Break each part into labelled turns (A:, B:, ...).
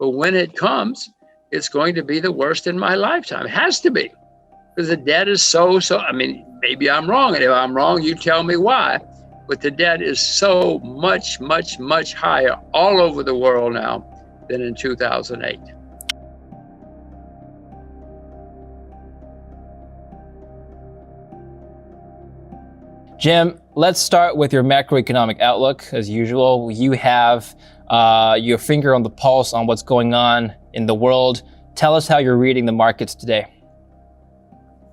A: But when it comes, it's going to be the worst in my lifetime. It has to be, because the debt is so, I mean, maybe I'm wrong. And if I'm wrong, you tell me why. But the debt is so much, much, much higher all over the world now than in 2008.
B: Jim, let's start with your macroeconomic outlook. As usual, you have your finger on the pulse on what's going on in the world. Tell us how you're reading the markets today.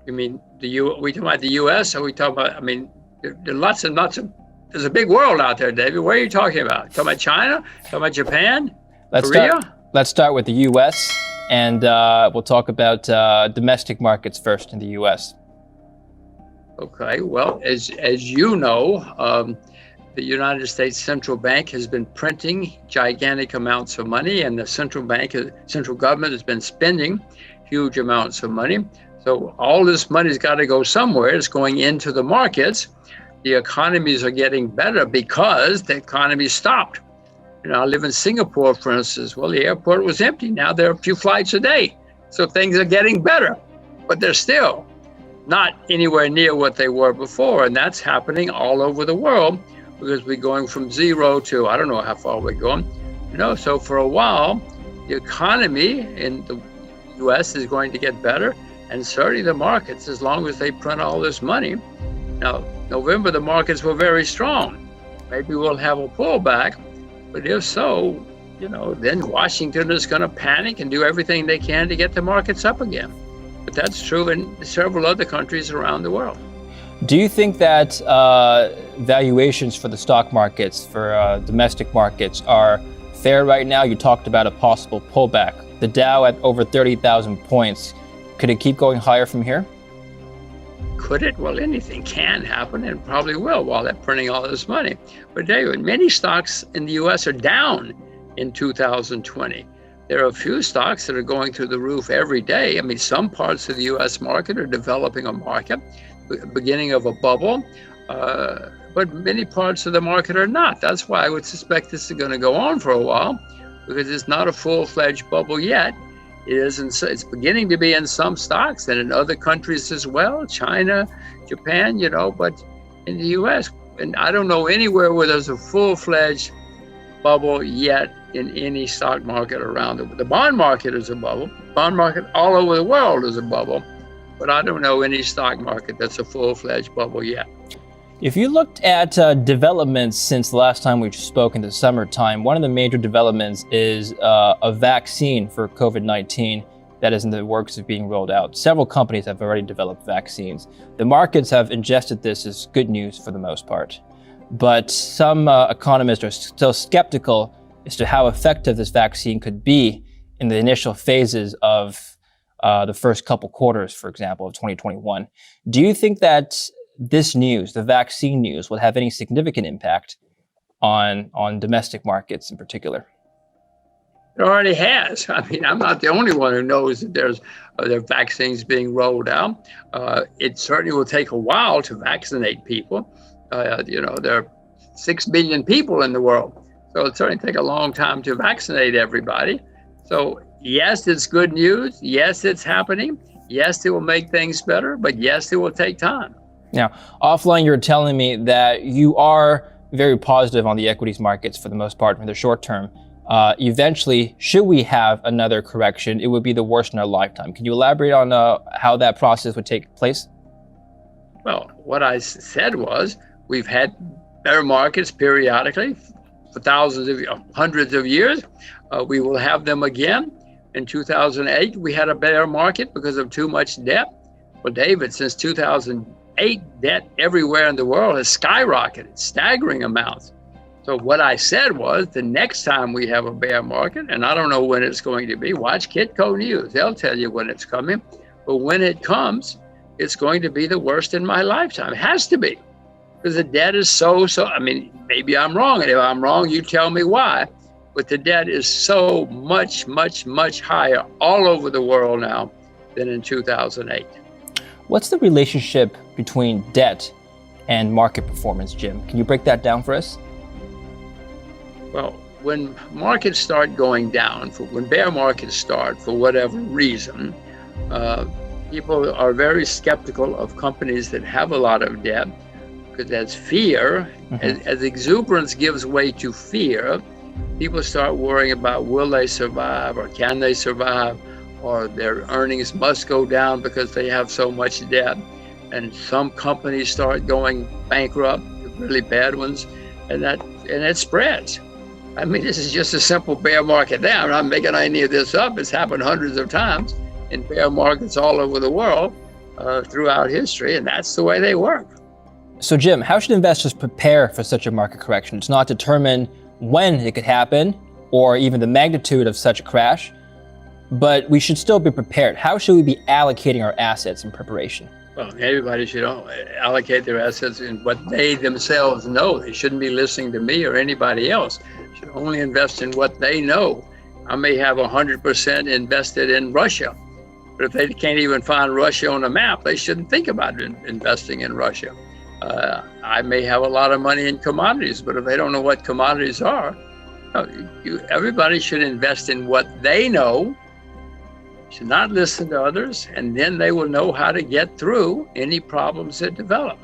A: You mean we talking about the U.S. or we talking about? I mean, there are lots and lots of. There's a big world out there, David. What are you talking about? Talking about China? Talking about Japan? Korea?
B: Let's start with the U.S. and we'll talk about domestic markets first in the U.S.
A: Okay. Well, as you know, the United States Central Bank has been printing gigantic amounts of money, and the central government has been spending huge amounts of money. So all this money's got to go somewhere. It's going into the markets. The economies are getting better because the economy stopped. You know, I live in Singapore, for instance. Well, the airport was empty. Now there are a few flights a day. So things are getting better, but they're still not anywhere near what they were before. And that's happening all over the world because we're going from zero to, I don't know how far we're going. You know, so for a while, the economy in the US is going to get better, and certainly the markets, as long as they print all this money. Now, November, the markets were very strong. Maybe we'll have a pullback, but if so, you know, then Washington is going to panic and do everything they can to get the markets up again. But that's true in several other countries around the world.
B: Do you think that valuations for the stock markets, for domestic markets, are fair right now? You talked about a possible pullback. The Dow at over 30,000 points. Could it keep going higher from here?
A: Could it? Well, anything can happen and probably will while they're printing all this money. But David, many stocks in the U.S. are down in 2020. There are a few stocks that are going through the roof every day. I mean, some parts of the U.S. market are developing a market, beginning of a bubble, but many parts of the market are not. That's why I would suspect this is going to go on for a while, because it's not a full-fledged bubble yet. It's beginning to be in some stocks and in other countries as well, China, Japan, you know, but in the U.S., and I don't know anywhere where there's a full-fledged bubble yet in any stock market around it. The bond market is a bubble. Bond market all over the world is a bubble, but I don't know any stock market that's a full-fledged bubble yet.
B: If you looked at developments since the last time we spoke in the summertime, one of the major developments is a vaccine for COVID-19 that is in the works of being rolled out. Several companies have already developed vaccines. The markets have ingested this as good news for the most part. But some economists are still skeptical as to how effective this vaccine could be in the initial phases of the first couple quarters, for example, of 2021. Do you think that this news, the vaccine news, will have any significant impact on domestic markets in particular?
A: It already has. I mean, I'm not the only one who knows that there are vaccines being rolled out. It certainly will take a while to vaccinate people. You know, there are 6 billion people in the world, so it'll certainly take a long time to vaccinate everybody. So yes, it's good news. Yes, it's happening. Yes, it will make things better, but yes, it will take time.
B: Now, offline, you're telling me that you are very positive on the equities markets for the most part in the short term. Eventually, should we have another correction, it would be the worst in our lifetime. Can you elaborate on how that process would take place?
A: Well, what I said was we've had bear markets periodically for hundreds of years. We will have them again. In 2008, we had a bear market because of too much debt. Well, David, since 2008, debt everywhere in the world has skyrocketed, staggering amounts. So what I said was the next time we have a bear market, and I don't know when it's going to be, watch Kitco News. They'll tell you when it's coming. But when it comes, it's going to be the worst in my lifetime. It has to be, because the debt is so, I mean, maybe I'm wrong. And if I'm wrong, you tell me why. But the debt is so much, much, much higher all over the world now than in 2008.
B: What's the relationship between debt and market performance, Jim? Can you break that down for us?
A: Well, when markets start going down, when bear markets start for whatever reason, people are very skeptical of companies that have a lot of debt, because as fear, as exuberance gives way to fear, people start worrying about will they survive or can they survive, or their earnings must go down because they have so much debt. And some companies start going bankrupt, really bad ones, and it spreads. I mean, this is just a simple bear market now. I'm not making any of this up. It's happened hundreds of times in bear markets all over the world throughout history, and that's the way they work.
B: So Jim, how should investors prepare for such a market correction? It's not determine when it could happen or even the magnitude of such a crash, but we should still be prepared. How should we be allocating our assets in preparation?
A: Well, everybody should allocate their assets in what they themselves know. They shouldn't be listening to me or anybody else. They should only invest in what they know. I may have 100% invested in Russia, but if they can't even find Russia on a map, they shouldn't think about investing in Russia. I may have a lot of money in commodities, but if they don't know what commodities are, everybody should invest in what they know, should not listen to others, and then they will know how to get through any problems that develop.